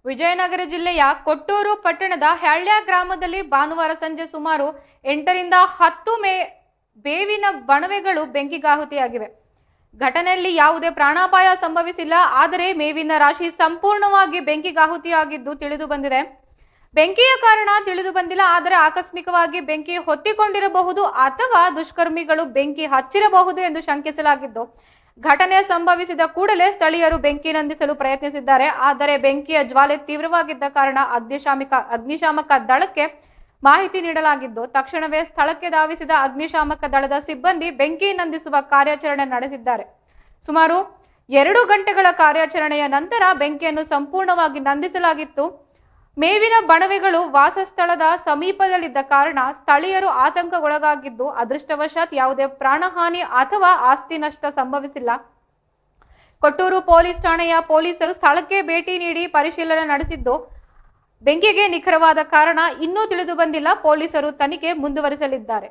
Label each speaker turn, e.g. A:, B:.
A: ವಿಜಯನಗರ ಜಿಲ್ಲೆಯ ಕೊಟ್ಟೂರು ಪಟ್ಟಣದ ಹ್ಯಾಳ್ಯ ಗ್ರಾಮದಲ್ಲಿ ಭಾನುವಾರ ಸಂಜೆ ಸುಮಾರು 8ರಿಂದ 10 ಬೇವಿನ ಬಣವೆಗಳು ಬೆಂಕಿಗಾಹುತಿಯಾಗಿವೆ. ಘಟನೆಯಲ್ಲಿ ಯಾವುದೇ ಪ್ರಾಣಾಪಾಯ ಸಂಭವಿಸಿಲ್ಲ. ಆದರೆ ಮೇವಿನ ರಾಶಿ ಸಂಪೂರ್ಣವಾಗಿ ಬೆಂಕಿಗಾಹುತಿಯಾಗಿದ್ದು ತಿಳಿದು ಬಂದಿದೆ. ಬೆಂಕಿಯ ಕಾರಣ ತಿಳಿದು ಬಂದಿಲ್ಲ. ಆದರೆ ಆಕಸ್ಮಿಕವಾಗಿ ಬೆಂಕಿ ಹೊತ್ತಿಕೊಂಡಿರಬಹುದು ಅಥವಾ ದುಷ್ಕರ್ಮಿಗಳು ಬೆಂಕಿ ಹಚ್ಚಿರಬಹುದು ಎಂದು ಶಂಕಿಸಲಾಗಿದ್ದು, ಘಟನೆ ಸಂಭವಿಸಿದ ಕೂಡಲೇ ಸ್ಥಳೀಯರು ಬೆಂಕಿ ನಂದಿಸಲು ಪ್ರಯತ್ನಿಸಿದ್ದಾರೆ. ಆದರೆ ಬೆಂಕಿಯ ಜ್ವಾಲೆ ತೀವ್ರವಾಗಿದ್ದ ಕಾರಣ ಅಗ್ನಿಶಾಮಕ ದಳಕ್ಕೆ ಮಾಹಿತಿ ನೀಡಲಾಗಿದ್ದು, ತಕ್ಷಣವೇ ಸ್ಥಳಕ್ಕೆ ಧಾವಿಸಿದ ಅಗ್ನಿಶಾಮಕ ದಳದ ಸಿಬ್ಬಂದಿ ಬೆಂಕಿ ನಂದಿಸುವ ಕಾರ್ಯಾಚರಣೆ ನಡೆಸಿದ್ದಾರೆ. ಸುಮಾರು 2 ಗಂಟೆಗಳ ಕಾರ್ಯಾಚರಣೆಯ ನಂತರ ಬೆಂಕಿಯನ್ನು ಸಂಪೂರ್ಣವಾಗಿ ನಂದಿಸಲಾಗಿತ್ತು. ಮೇವಿನ ಬಣವೆಗಳು ವಾಸಸ್ಥಳದ ಸಮೀಪದಲ್ಲಿದ್ದ ಕಾರಣ ಸ್ಥಳೀಯರು ಆತಂಕಗೊಳಗಾಗಿದ್ದು, ಅದೃಷ್ಟವಶಾತ್ ಯಾವುದೇ ಪ್ರಾಣಹಾನಿ ಅಥವಾ ಆಸ್ತಿ ನಷ್ಟ ಸಂಭವಿಸಿಲ್ಲ. ಕೊಟ್ಟೂರು ಪೊಲೀಸ್ ಠಾಣೆಯ ಪೊಲೀಸರು ಸ್ಥಳಕ್ಕೆ ಭೇಟಿ ನೀಡಿ ಪರಿಶೀಲನೆ ನಡೆಸಿದ್ದು, ಬೆಂಕಿಗೆ ನಿಖರವಾದ ಕಾರಣ ಇನ್ನೂ ತಿಳಿದು ಬಂದಿಲ್ಲ. ಪೊಲೀಸರು ತನಿಖೆ ಮುಂದುವರಿಸಲಿದ್ದಾರೆ.